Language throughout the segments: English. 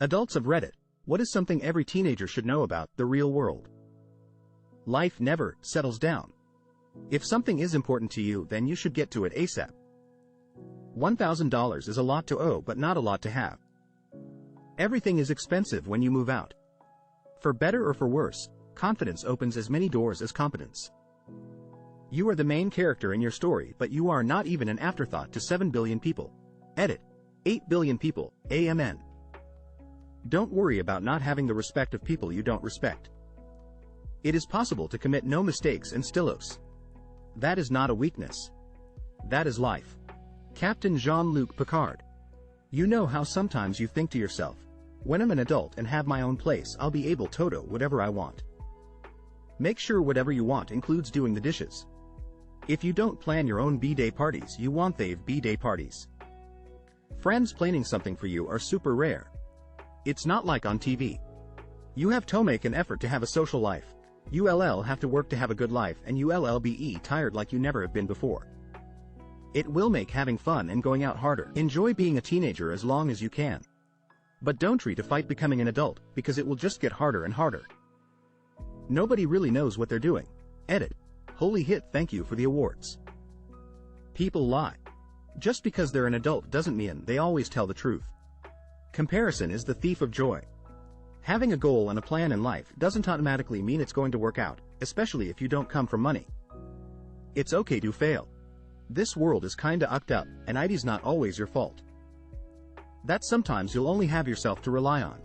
Adults of Reddit, what is something every teenager should know about the real world? Life never settles down. If something is important to you, then you should get to it ASAP. $1,000 is a lot to owe but not a lot to have. Everything is expensive when you move out. For better or for worse, confidence opens as many doors as competence. You are the main character in your story, but you are not even an afterthought to 7 billion people. Edit. 8 billion people, AMN. Don't worry about not having the respect of people you don't respect. It is possible to commit no mistakes and stilos. That is not a weakness. That is life. Captain Jean-Luc Picard. You know how sometimes you think to yourself, when I'm an adult and have my own place, I'll be able to do whatever I want. Make sure whatever you want includes doing the dishes. If you don't plan your own B-day parties, you want they B-day parties. Friends planning something for you are super rare. It's not like on TV. You have to make an effort to have a social life. You'll have to work to have a good life, and you'll be tired like you never have been before. It will make having fun and going out harder. Enjoy being a teenager as long as you can. But don't try to fight becoming an adult, because it will just get harder and harder. Nobody really knows what they're doing. Edit. Holy hit, thank you for the awards. People lie. Just because they're an adult doesn't mean they always tell the truth. Comparison is the thief of joy. Having a goal and a plan in life doesn't automatically mean it's going to work out, especially if you don't come from money. It's okay to fail. This world is kinda ucked up, and it's not always your fault. That sometimes you'll only have yourself to rely on.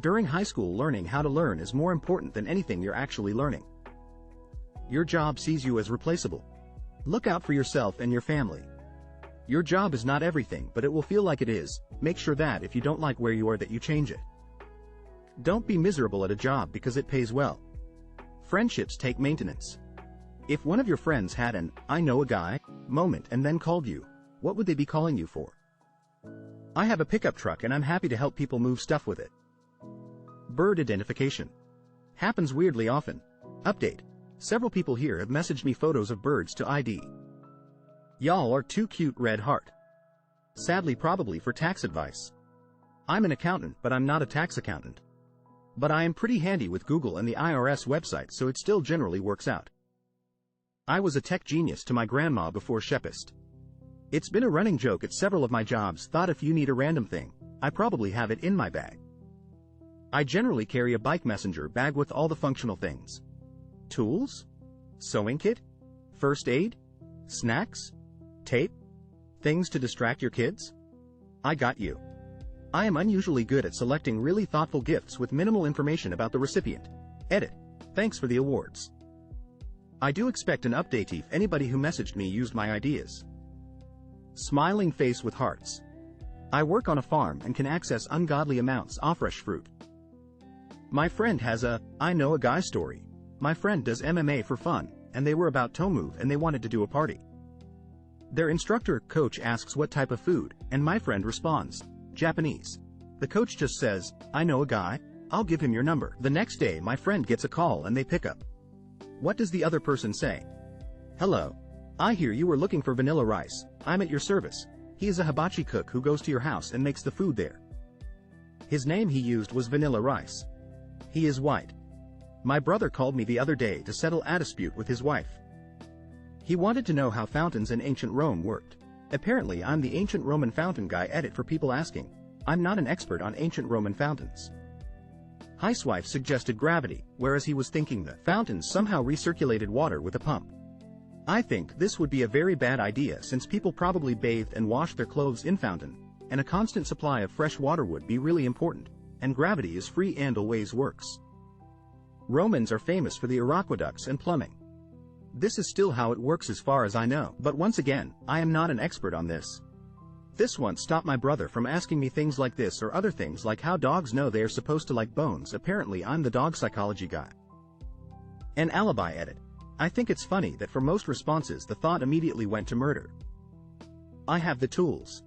During high school, learning how to learn is more important than anything you're actually learning. Your job sees you as replaceable. Look out for yourself and your family. Your job is not everything, but it will feel like it is. Make sure that if you don't like where you are, that you change it. Don't be miserable at a job because it pays well. Friendships take maintenance. If one of your friends had an "I know a guy" moment and then called you, what would they be calling you for? I have a pickup truck and I'm happy to help people move stuff with it. Bird identification. Happens weirdly often. Update. Several people here have messaged me photos of birds to ID. Y'all are too cute, red heart. Sadly, probably for tax advice. I'm an accountant, but I'm not a tax accountant. But I am pretty handy with Google and the IRS website, so it still generally works out. I was a tech genius to my grandma before Shepist. It's been a running joke at several of my jobs. Thought if you need a random thing, I probably have it in my bag. I generally carry a bike messenger bag with all the functional things. Tools? Sewing kit? First aid? Snacks? Tape? Things to distract your kids? I got you. I am unusually good at selecting really thoughtful gifts with minimal information about the recipient. Edit. Thanks for the awards. I do expect an update if anybody who messaged me used my ideas. Smiling face with hearts. I work on a farm and can access ungodly amounts of fresh fruit. My friend has a "I know a guy" story. My friend does MMA for fun, and they were about to move and they wanted to do a party. Their instructor coach asks what type of food, and my friend responds, "Japanese." The coach just says, "I know a guy, I'll give him your number." The next day my friend gets a call and they pick up. What does the other person say? "Hello. I hear you were looking for vanilla rice. I'm at your service." He is a hibachi cook who goes to your house and makes the food there. His name he used was Vanilla Rice. He is white. My brother called me the other day to settle a dispute with his wife. He wanted to know how fountains in ancient Rome worked. Apparently I'm the ancient Roman fountain guy. Edit for people asking. I'm not an expert on ancient Roman fountains. His wife suggested gravity, whereas he was thinking the fountains somehow recirculated water with a pump. I think this would be a very bad idea since people probably bathed and washed their clothes in fountain, and a constant supply of fresh water would be really important, and gravity is free and always works. Romans are famous for the aqueducts and plumbing. This is still how it works as far as I know, but once again, I am not an expert on this. This once stopped my brother from asking me things like this or other things like how dogs know they are supposed to like bones. Apparently I'm the dog psychology guy. An alibi. Edit. I think it's funny that for most responses the thought immediately went to murder. I have the tools.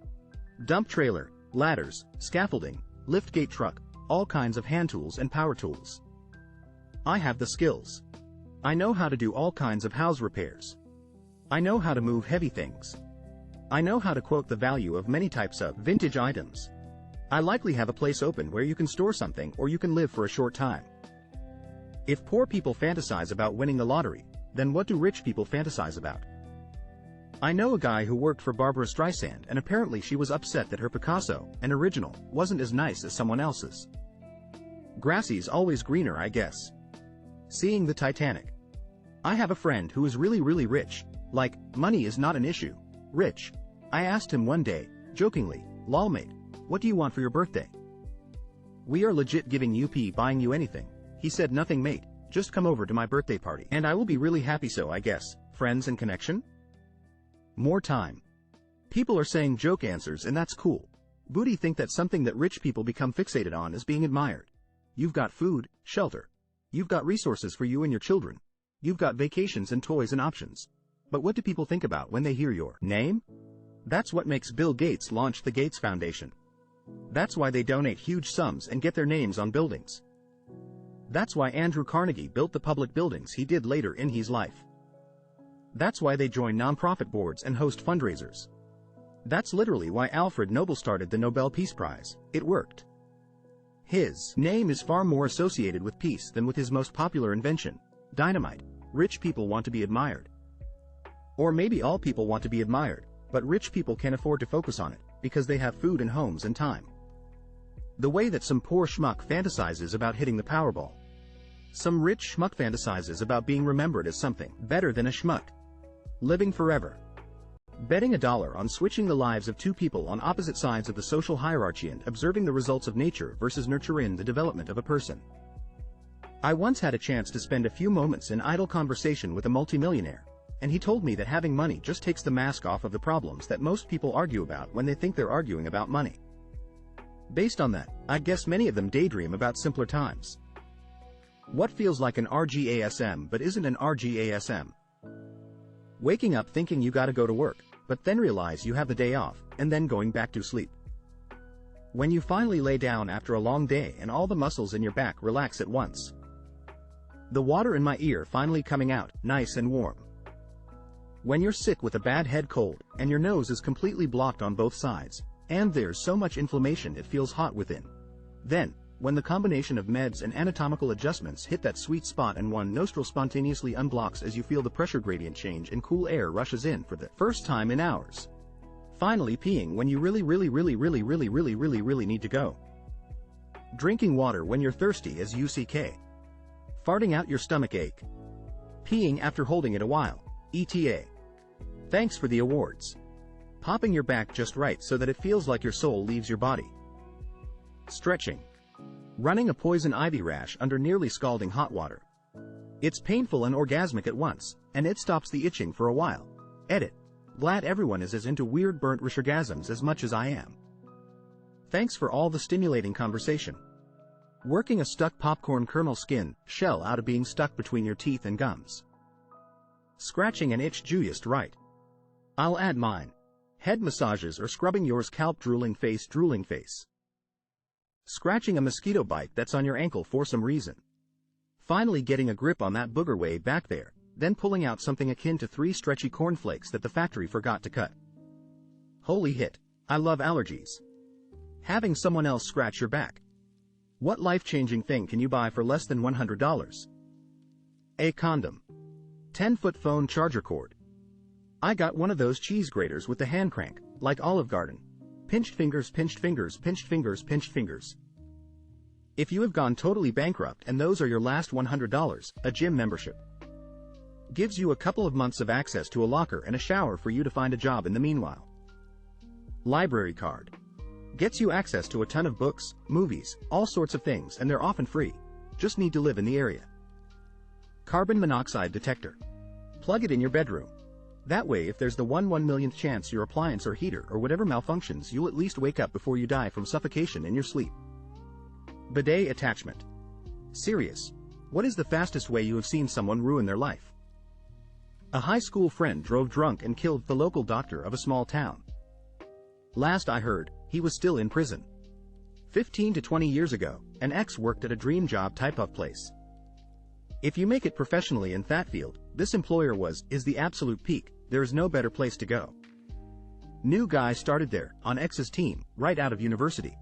Dump trailer, ladders, scaffolding, liftgate truck, all kinds of hand tools and power tools. I have the skills. I know how to do all kinds of house repairs. I know how to move heavy things. I know how to quote the value of many types of vintage items. I likely have a place open where you can store something or you can live for a short time. If poor people fantasize about winning the lottery, then what do rich people fantasize about? I know a guy who worked for Barbara Streisand and apparently she was upset that her Picasso, an original, wasn't as nice as someone else's. Grassy's always greener, I guess. Seeing the Titanic. I have a friend who is really rich, like, money is not an issue. Rich. I asked him one day, jokingly, "Lol mate, what do you want for your birthday?" "We are legit giving UP buying you anything." He said, "Nothing mate, just come over to my birthday party and I will be really happy." So I guess, friends and connection? More time. People are saying joke answers and that's cool. Booty think that's something that rich people become fixated on is being admired. You've got food, shelter. You've got resources for you and your children. You've got vacations and toys and options. But what do people think about when they hear your name? That's what makes Bill Gates launch the Gates Foundation. That's why they donate huge sums and get their names on buildings. That's why Andrew Carnegie built the public buildings he did later in his life. That's why they join nonprofit boards and host fundraisers. That's literally why Alfred Nobel started the Nobel Peace Prize. It worked. His name is far more associated with peace than with his most popular invention, dynamite. Rich people want to be admired. Or maybe all people want to be admired, but rich people can afford to focus on it, because they have food and homes and time. The way that some poor schmuck fantasizes about hitting the Powerball. Some rich schmuck fantasizes about being remembered as something better than a schmuck. Living forever. Betting $1 on switching the lives of two people on opposite sides of the social hierarchy and observing the results of nature versus nurture in the development of a person. I once had a chance to spend a few moments in idle conversation with a multimillionaire, and he told me that having money just takes the mask off of the problems that most people argue about when they think they're arguing about money. Based on that, I guess many of them daydream about simpler times. What feels like an RGASM but isn't an RGASM? Waking up thinking you gotta go to work, but then realize you have the day off, and then going back to sleep. When you finally lay down after a long day and all the muscles in your back relax at once. The water in my ear finally coming out, nice and warm. When you're sick with a bad head cold, and your nose is completely blocked on both sides, and there's so much inflammation it feels hot within. Then, when the combination of meds and anatomical adjustments hit that sweet spot and one nostril spontaneously unblocks as you feel the pressure gradient change and cool air rushes in for the first time in hours. Finally peeing when you really need to go. Drinking water when you're thirsty as UCK. Farting out your stomach ache. Peeing after holding it a while, ETA. Thanks for the awards. Popping your back just right so that it feels like your soul leaves your body. Stretching. Running a poison ivy rash under nearly scalding hot water. It's painful and orgasmic at once, and it stops the itching for a while. Edit. Glad everyone is as into weird burnt orgasms as much as I am. Thanks for all the stimulating conversation. Working a stuck popcorn kernel skin shell out of being stuck between your teeth and gums. Scratching an itch just right. I'll add mine. Head massages or scrubbing your scalp drooling face. Scratching a mosquito bite that's on your ankle for some reason. Finally getting a grip on that booger way back there, then pulling out something akin to 3 stretchy cornflakes that the factory forgot to cut. Holy hit, I love allergies. Having someone else scratch your back. What life-changing thing can you buy for less than $100? A condom. 10-foot phone charger cord. I got one of those cheese graters with the hand crank, like Olive Garden. Pinched fingers. If you have gone totally bankrupt and those are your last $100, a gym membership. Gives you a couple of months of access to a locker and a shower for you to find a job in the meanwhile. Library card. Gets you access to a ton of books, movies, all sorts of things, and they're often free. Just need to live in the area. Carbon monoxide detector. Plug it in your bedroom. That way if there's the 1/1,000,000th chance your appliance or heater or whatever malfunctions, you'll at least wake up before you die from suffocation in your sleep. Bidet attachment. Serious. What is the fastest way you have seen someone ruin their life? A high school friend drove drunk and killed the local doctor of a small town. Last I heard, he was still in prison. 15 to 20 years ago, an ex worked at a dream job type of place. If you make it professionally in that field, this employer is the absolute peak. There is no better place to go. New guy started there, on ex's team, right out of university.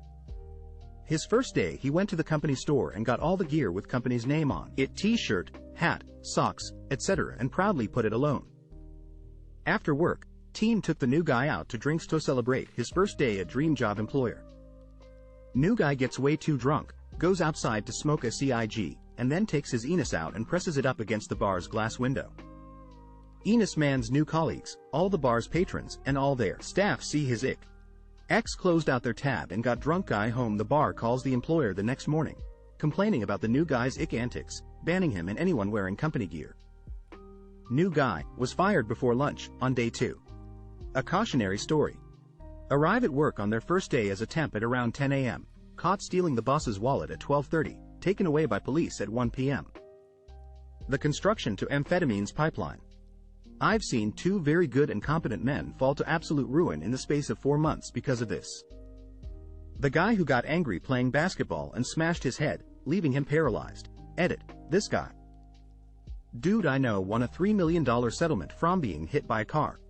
His first day he went to the company store and got all the gear with company's name on it, t-shirt, hat, socks, etc., and proudly put it alone. After work, team took the new guy out to drinks to celebrate his first day at dream job employer. New guy gets way too drunk, goes outside to smoke a cig, and then takes his Enos out and presses it up against the bar's glass window. Enos man's new colleagues, all the bar's patrons, and all their staff see his ick. X closed out their tab and got drunk guy home. The bar calls the employer the next morning, complaining about the new guy's ick antics, banning him and anyone wearing company gear. New guy was fired before lunch on day 2. A cautionary story. Arrive at work on their first day as a temp at around 10 a.m., caught stealing the boss's wallet at 12:30, taken away by police at 1 p.m. The construction to amphetamines pipeline. I've seen 2 very good and competent men fall to absolute ruin in the space of 4 months because of this. The guy who got angry playing basketball and smashed his head, leaving him paralyzed. Edit, this guy. Dude I know won a $3 million settlement from being hit by a car.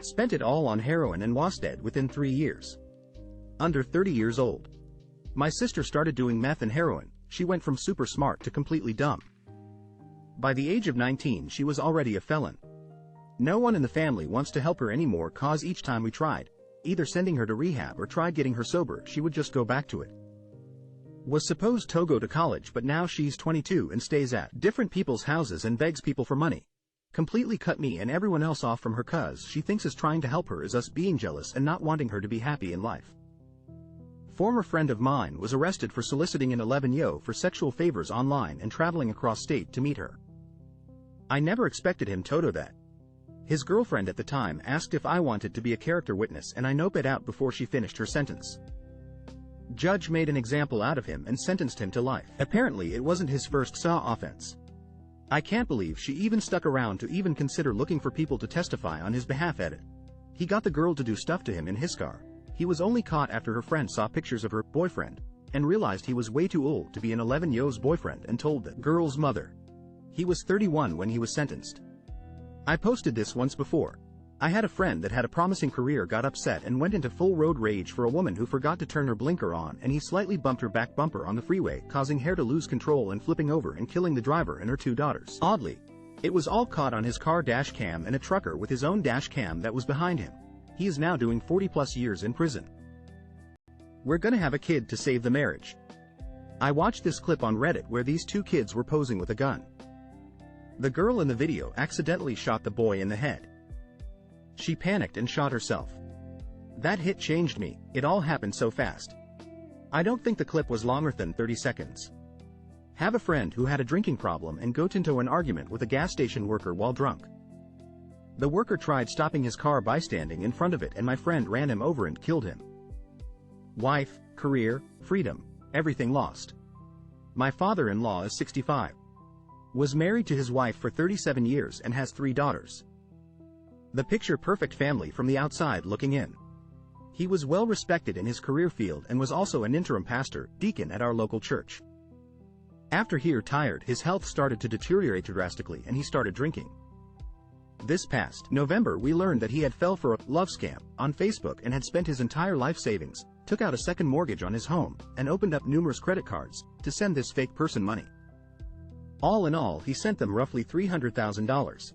Spent it all on heroin and was dead within 3 years. Under 30 years old. My sister started doing meth and heroin. She went from super smart to completely dumb. By the age of 19 she was already a felon. No one in the family wants to help her anymore cause each time we tried, either sending her to rehab or tried getting her sober, she would just go back to it. Was supposed to go to college but now she's 22 and stays at different people's houses and begs people for money. Completely cut me and everyone else off from her cause she thinks is trying to help her is us being jealous and not wanting her to be happy in life. Former friend of mine was arrested for soliciting an 11-yo for sexual favors online and traveling across state to meet her. I never expected him to do that. His girlfriend at the time asked if I wanted to be a character witness and I noped it out before she finished her sentence. Judge made an example out of him and sentenced him to life. Apparently it wasn't his first SAW offense. I can't believe she even stuck around to even consider looking for people to testify on his behalf. Edit. He got the girl to do stuff to him in his car. He was only caught after her friend saw pictures of her boyfriend and realized he was way too old to be an 11-yo's boyfriend and told the girl's mother. He was 31 when he was sentenced. I posted this once before. I had a friend that had a promising career got upset and went into full road rage for a woman who forgot to turn her blinker on and he slightly bumped her back bumper on the freeway, causing her to lose control and flipping over and killing the driver and her 2 daughters. Oddly, it was all caught on his car dash cam and a trucker with his own dash cam that was behind him. He is now doing 40+ years in prison. We're gonna have a kid to save the marriage. I watched this clip on Reddit where these 2 kids were posing with a gun. The girl in the video accidentally shot the boy in the head. She panicked and shot herself. That hit changed me, it all happened so fast. I don't think the clip was longer than 30 seconds. Have a friend who had a drinking problem and got into an argument with a gas station worker while drunk. The worker tried stopping his car by standing in front of it and my friend ran him over and killed him. Wife, career, freedom, everything lost. My father-in-law is 65. Was married to his wife for 37 years and has 3 daughters. The picture-perfect family from the outside looking in. He was well respected in his career field and was also an interim pastor, deacon at our local church. After he retired, his health started to deteriorate drastically and he started drinking. This past November we learned that he had fell for a love scam on Facebook and had spent his entire life savings, took out a second mortgage on his home, and opened up numerous credit cards to send this fake person money. All in all, he sent them roughly $300,000.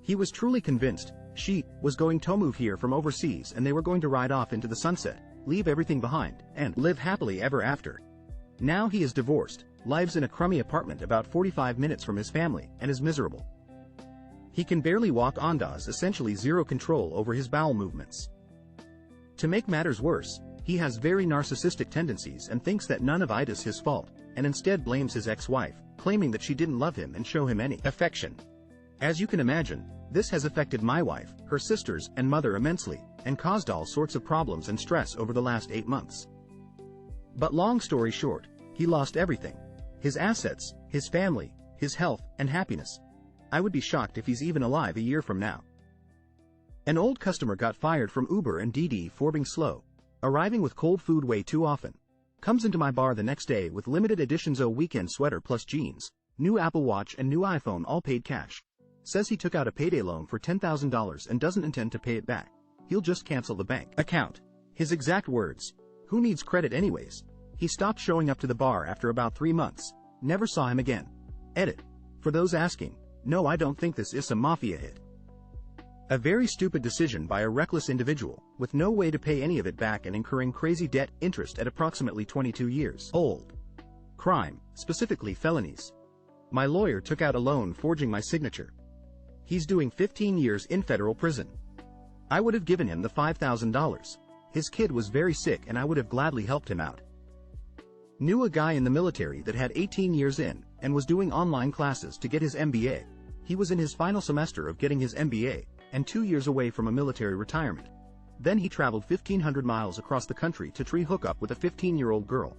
He was truly convinced she was going to move here from overseas and they were going to ride off into the sunset, leave everything behind, and live happily ever after. Now he is divorced, lives in a crummy apartment about 45 minutes from his family, and is miserable. He can barely walk and has essentially zero control over his bowel movements. To make matters worse, he has very narcissistic tendencies and thinks that none of it is his fault, and instead blames his ex-wife, claiming that she didn't love him and show him any affection. As you can imagine, this has affected my wife, her sisters, and mother immensely, and caused all sorts of problems and stress over the last 8 months. But long story short, he lost everything. His assets, his family, his health, and happiness. I would be shocked if he's even alive a year from now. An old customer got fired from Uber and Didi for being slow, arriving with cold food way too often. Comes into my bar the next day with limited editions O weekend sweater plus jeans, new Apple Watch and new iPhone all paid cash. Says he took out a payday loan for $10,000 and doesn't intend to pay it back. He'll just cancel the bank account. His exact words, "Who needs credit anyways? He stopped showing up to the bar after about 3 months. Never saw him again. Edit. For those asking, no, I don't think this is a mafia hit. A very stupid decision by a reckless individual, with no way to pay any of it back and incurring crazy debt interest at approximately 22 years old. Crime, specifically felonies. My lawyer took out a loan forging my signature. He's doing 15 years in federal prison. I would have given him the $5,000. His kid was very sick and I would have gladly helped him out. Knew a guy in the military that had 18 years in, and was doing online classes to get his MBA. He was in his final semester of getting his MBA, and 2 years away from a military retirement. Then he traveled 1,500 miles across the country to tree hook up with a 15-year-old girl.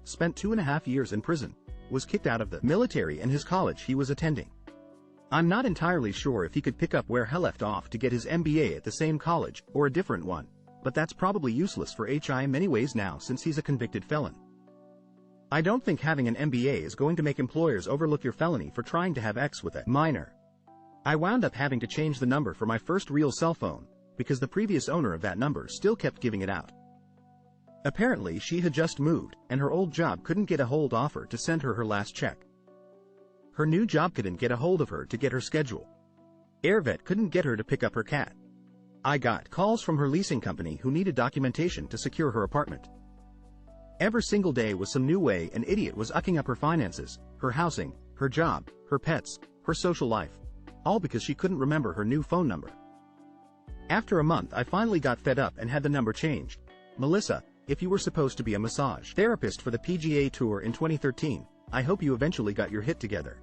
Spent 2.5 years in prison. Was kicked out of the military and his college he was attending. I'm not entirely sure if he could pick up where he left off to get his MBA at the same college, or a different one, but that's probably useless for HI in many ways now since he's a convicted felon. I don't think having an MBA is going to make employers overlook your felony for trying to have sex with a minor. I wound up having to change the number for my first real cell phone, because the previous owner of that number still kept giving it out. Apparently she had just moved, and her old job couldn't get a hold of her to send her last check. Her new job couldn't get a hold of her to get her schedule. Airvet couldn't get her to pick up her cat. I got calls from her leasing company who needed documentation to secure her apartment. Every single day was some new way an idiot was ucking up her finances, her housing, her job, her pets, her social life. All because she couldn't remember her new phone number. After a month I finally got fed up and had the number changed. Melissa, if you were supposed to be a massage therapist for the PGA Tour in 2013, I hope you eventually got your hit together.